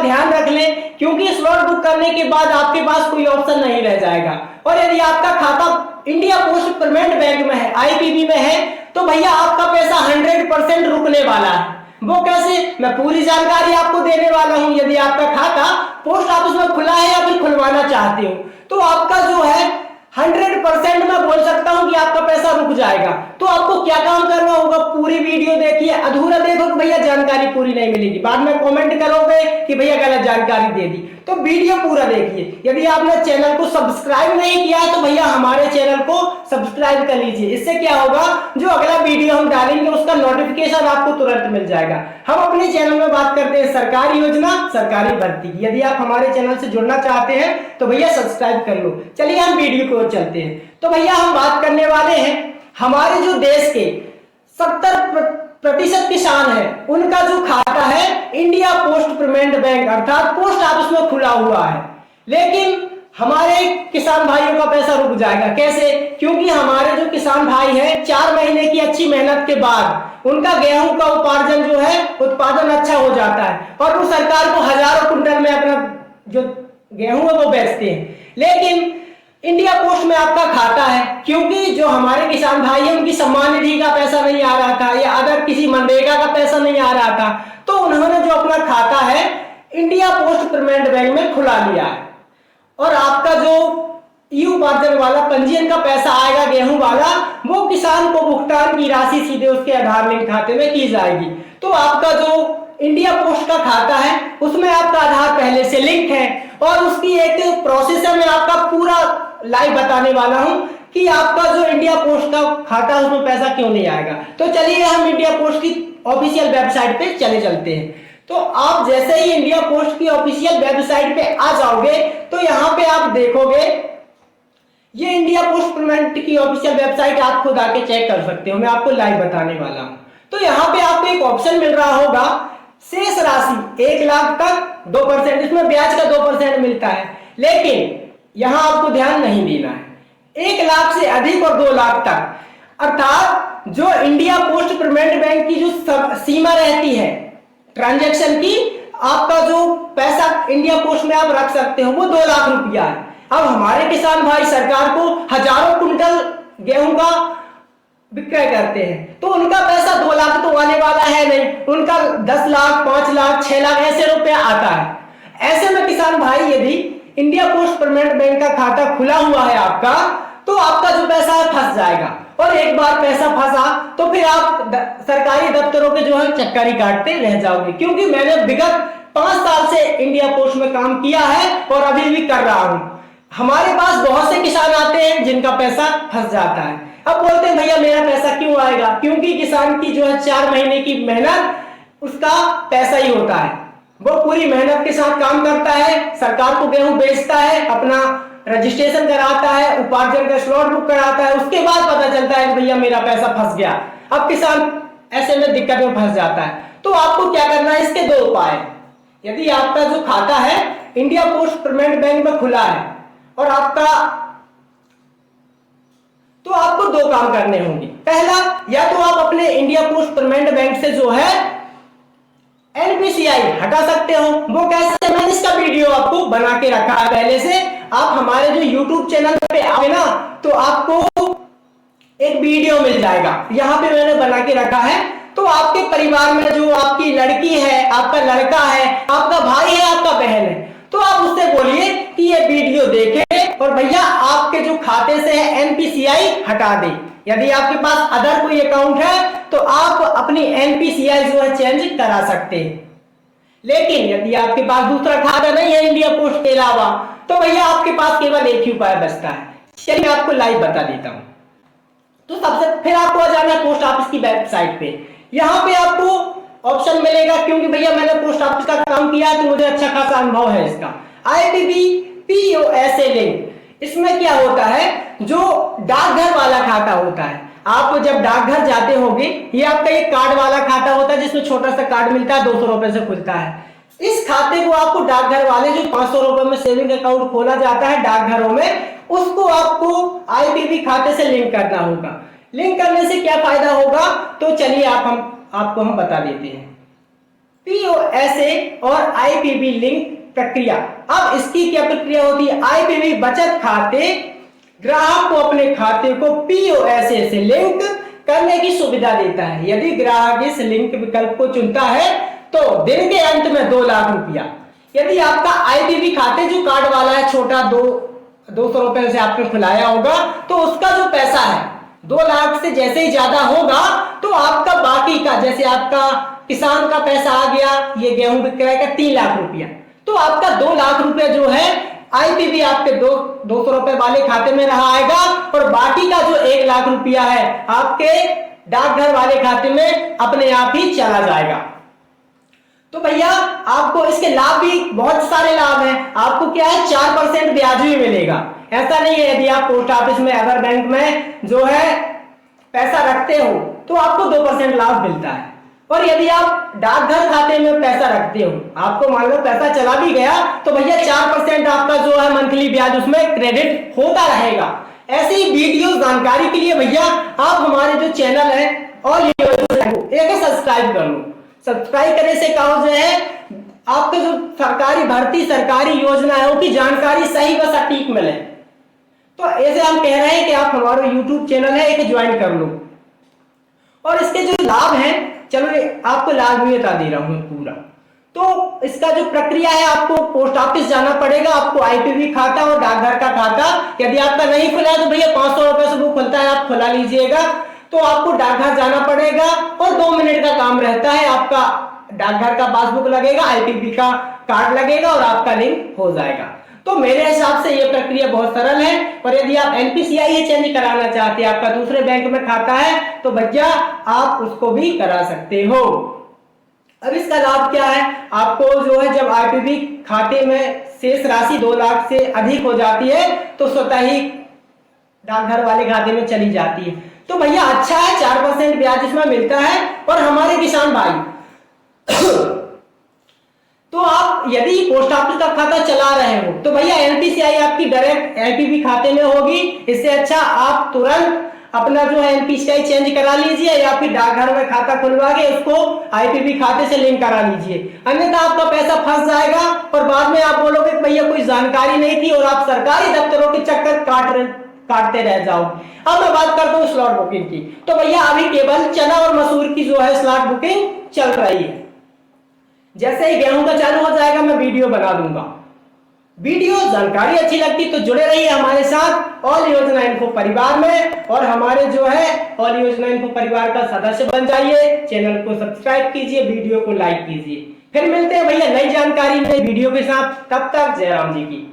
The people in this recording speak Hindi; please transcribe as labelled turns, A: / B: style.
A: ध्यान रख लें, क्योंकि स्लॉट बुक करने के बाद आपके पास कोई ऑप्शन नहीं रह जाएगा। और यदि आपका खाता इंडिया पोस्ट पेमेंट बैंक में है, आईपीबी में है, तो भैया आपका पैसा 100% रुकने वाला है। वो कैसे, मैं पूरी जानकारी आपको देने वाला हूं। यदि आपका खाता पोस्ट ऑफिस में खुला है या फिर खुलवाना चाहते हो, तो आपका जो है 100% मैं बोल सकता हूं कि आपका पैसा रुक जाएगा। तो आपको क्या काम करना होगा, पूरी वीडियो देखिए, अधूरा देखो भैया जानकारी पूरी नहीं मिलेगी, बाद में कमेंट करोगे कि भैया गलत जानकारी दे दी। तो वीडियो पूरा देखिए। यदि आपने चैनल को सब्सक्राइब नहीं किया है तो भैया हमारे चैनल को सब्सक्राइब कर लीजिए। इससे क्या होगा, जो अगला वीडियो हम डालेंगे उसका नोटिफिकेशन आपको तुरंत मिल जाएगा। हम अपने चैनल में बात करते हैं सरकारी योजना, सरकारी भर्ती की। यदि आप हमारे चैनल से जुड़ना चाहते हैं तो भैया सब्सक्राइब कर लो। चलिए हम वीडियो को चलते हैं। तो भैया हम बात करने वाले हैं हमारे जो देश के 70% किसान है, उनका जो खाता है इंडिया पोस्ट पेमेंट बैंक अर्थात पोस्ट ऑफिस में खुला हुआ है, लेकिन हमारे किसान भाइयों का पैसा रुक जाएगा। कैसे, क्योंकि हमारे जो किसान भाई हैं 4 महीने की अच्छी मेहनत के बाद उनका गेहूं का उपार्जन जो है उत्पादन अच्छा हो जाता है और वो सरकार को हजारों कुंटल में अपना जो गेहूं है वो बेचते हैं। लेकिन इंडिया पोस्ट में आपका खाता है, क्योंकि जो हमारे किसान भाई हैं उनकी सम्मान निधि का पैसा नहीं आ रहा था या अदर किसी मनरेगा का पैसा नहीं आ रहा था, तो उन्होंने जो अपना खाता है इंडिया पोस्ट पेमेंट बैंक में खुला लिया है और आपका जो ई उपार्जन वाला पंजीयन का पैसा आएगा गेहूं वाला, वो किसान को भुगतान की राशि सीधे उसके आधार लिंक खाते में की जाएगी। तो आपका जो इंडिया पोस्ट का खाता है उसमें आपका आधार पहले से लिंक है और उसकी एक प्रोसेस है, मैं आपका पूरा लाइव बताने वाला हूं कि आपका जो इंडिया पोस्ट का खाता है उसमें पैसा क्यों नहीं आएगा। तो चलिए हम इंडिया पोस्ट की ऑफिशियल वेबसाइट पे चले चलते हैं। तो आप जैसे ही इंडिया पोस्ट की ऑफिशियल वेबसाइट पे आ जाओगे तो यहाँ पे आप देखोगे ये इंडिया पोस्ट पेमेंट की ऑफिशियल वेबसाइट, आप खुद आके चेक कर सकते हो, मैं आपको लाइव बताने वाला हूं। तो यहाँ पे आपको एक ऑप्शन मिल रहा होगा शेष राशि 1 लाख तक 2%, इसमें ब्याज का 2% मिलता है, लेकिन यहां आपको ध्यान नहीं देना है। 1 लाख से अधिक और 2 लाख तक अर्थात जो इंडिया पोस्ट पेमेंट बैंक की जो सीमा रहती है ट्रांजैक्शन की, आपका जो पैसा इंडिया पोस्ट में आप रख सकते हो वो 2 लाख रुपया है। अब हमारे किसान भाई सरकार को हजारों कुंटल गेहूं का विक्रय करते हैं, तो उनका पैसा 2 लाख तो आने वाला है नहीं, उनका 10 लाख 5 लाख 6 लाख ऐसे रुपया आता है। ऐसे में किसान भाई यदि इंडिया पोस्ट पेमेंट बैंक का खाता खुला हुआ है आपका, तो आपका जो पैसा है फंस जाएगा और एक बार पैसा फंसा तो फिर आप सरकारी दफ्तरों के जो है चक्कर ही काटते रह जाओगे। क्योंकि मैंने विगत 5 साल से इंडिया पोस्ट में काम किया है और अभी भी कर रहा हूं। हमारे पास बहुत से किसान आते हैं जिनका पैसा फंस जाता है। अब बोलते हैं भैया मेरा पैसा क्यों आएगा, क्योंकि किसान की जो है 4 महीने की मेहनत उसका पैसा ही होता है। वो पूरी मेहनत के साथ काम करता है, सरकार को गेहूं बेचता है, अपना रजिस्ट्रेशन कराता है, उपार्जन का स्लॉट बुक कराता है, उसके बाद पता चलता है कि भैया मेरा पैसा फंस गया। अब किसान ऐसे में दिक्कत में फंस जाता है। तो आपको क्या करना है, इसके 2 उपाय। यदि आपका जो खाता है इंडिया पोस्ट पेमेंट बैंक में खुला है और तो आपको 2 काम करने होंगे। पहला, या तो आप अपने इंडिया पोस्ट पेमेंट बैंक से जो है एनपीसीआई हटा सकते हो। वो कैसे, मैंने इसका वीडियो आपको बना के रखा है पहले से। आप हमारे जो YouTube चैनल पे आओगे ना तो आपको एक वीडियो मिल जाएगा, यहाँ पे मैंने बना के रखा है। तो आपके परिवार में जो आपकी लड़की है, आपका लड़का है, आपका भाई है, आपका बहन है, तो आप उससे बोलिए कि ये वीडियो देखे और भैया आपके जो खाते से है एनपीसीआई हटा दे। यदि आपके पास अदर कोई अकाउंट है तो आप अपनी एनपीसीआई जो है चेंज करा सकते हैं। लेकिन यदि आपके पास दूसरा खाता नहीं है इंडिया पोस्ट के अलावा, तो भैया आपके पास केवल एक ही उपाय बचता है। चलिए मैं आपको लाइव बता देता हूं। तो सबसे फिर आपको आ जाना है पोस्ट ऑफिस की वेबसाइट पे। यहाँ पे आपको ऑप्शन मिलेगा, क्योंकि भैया मैंने पोस्ट ऑफिस का काम किया है तो मुझे अच्छा खासा अनुभव है इसका। आईपीबी पीओएसए लिंक, इसमें क्या होता है, जो डाकघर वाला खाता होता है, आप जब डाकघर जाते होंगे, ये आपका एक कार्ड वाला खाता होता है जिसमें छोटा सा कार्ड मिलता है, 200 रुपए से खुलता है। इस खाते को आपको डाकघर वाले जो 500 रुपए में सेविंग अकाउंट खोला जाता है डाकघरों में, उसको आपको आईपीबी खाते से लिंक करना होगा। लिंक करने से क्या फायदा होगा, तो चलिए आपको हम बता देते हैं। पीओएसए और आईपीबी लिंक प्रक्रिया। अब इसकी क्या प्रक्रिया होती है? आईपीबी बचत खाते ग्राहक को अपने खाते को पीओएसए से लिंक करने की सुविधा देता है। यदि ग्राहक इस लिंक विकल्प को चुनता है तो दिन के अंत में 2 लाख रुपया, यदि आपका आईपीबी खाते जो कार्ड वाला है छोटा 200 रुपए से आपने खुलाया होगा, तो उसका जो पैसा है 2 लाख से जैसे ही ज्यादा होगा तो आपका बाकी का, जैसे आपका किसान का पैसा आ गया, ये गेहूं विक्रय का 3 लाख रुपया, तो आपका 2 लाख रुपया जो है आईपीबी आपके 200 रुपए वाले खाते में रहा आएगा, और बाकी का जो 1 लाख रुपया है आपके डाकघर वाले खाते में अपने आप ही चला जाएगा। तो भैया आपको इसके लाभ भी बहुत सारे लाभ हैं। आपको क्या है 4% ब्याज भी मिलेगा। ऐसा नहीं है यदि आप पोस्ट ऑफिस में अदर बैंक में जो है पैसा रखते हो तो आपको 2% लाभ मिलता है, और यदि आप डाकघर खाते में पैसा रखते हो, आपको मान लो पैसा चला भी गया तो भैया 4% आपका जो है मंथली ब्याज उसमें क्रेडिट होता रहेगा। ऐसे ही वीडियो जानकारी के लिए भैया आप हमारे जो चैनल है ऑल एक सब्सक्राइब कर लो। सब्सक्राइब करने से क्या हो जाए, आपको जो सरकारी भर्ती सरकारी योजनाओं की जानकारी सही व सटीक मिले। तो ऐसे हम कह रहे हैं कि आप हमारा यूट्यूब चैनल है एक ज्वाइन कर लो। और इसके जो लाभ हैं, चलो आपको लाभ भी बता दे रहा हूं पूरा। तो इसका जो प्रक्रिया है, आपको पोस्ट ऑफिस जाना पड़ेगा, आपको आईपीबी खाता और डाकघर का खाता यदि आपका नहीं खुला है तो भैया 500 रुपए से वो खुलता है, आप खुला लीजिएगा। तो आपको डाकघर जाना पड़ेगा और 2 मिनट का काम रहता है, आपका डाकघर का पासबुक लगेगा, आईपीबी का कार्ड लगेगा और आपका लिंक हो जाएगा। तो मेरे हिसाब से ये प्रक्रिया बहुत सरल है। और यदि आप एनपीसीआई चेंज कराना चाहते हैं, आपका दूसरे बैंक में खाता है, तो भैया आप उसको भी करा सकते हो। अब इसका लाभ क्या है, आपको जो है जब आईपीबी खाते में शेष राशि 2 लाख से अधिक हो जाती है तो स्वतः ही डाकघर वाले खाते में चली जाती है। तो भैया अच्छा है, 4% ब्याज इसमें मिलता है। और हमारे किसान भाई तो आप यदि पोस्ट ऑफिस का खाता चला रहे हो तो भैया एनपीसीआई आपकी डायरेक्ट आईपीबी खाते में होगी। इससे अच्छा आप तुरंत अपना जो है एनपीसीआई चेंज करा लीजिए या फिर डाकघर में खाता खुलवा के उसको आईपीबी खाते से लिंक करा लीजिए, अन्यथा आपका पैसा फंस जाएगा और बाद में आप बोलोगे भैया कोई जानकारी नहीं थी और आप सरकारी दफ्तरों के चक्कर काटते रह जाओ। अब मैं बात करता हूँ स्लॉट बुकिंग की। तो भैया अभी केवल चना और मसूर की जो है स्लॉट बुकिंग चल रही है। जैसे ही गेहूं का चालू हो जाएगा मैं वीडियो बना दूंगा। वीडियो जानकारी अच्छी लगती तो जुड़े रहिए हमारे साथ ऑल योजना इन्फो परिवार में, और हमारे जो है ऑल योजना इन्फो परिवार का सदस्य बन जाइए। चैनल को सब्सक्राइब कीजिए, वीडियो को लाइक कीजिए। फिर मिलते हैं भैया नई जानकारी नई वीडियो के साथ। तब तक जय राम जी की।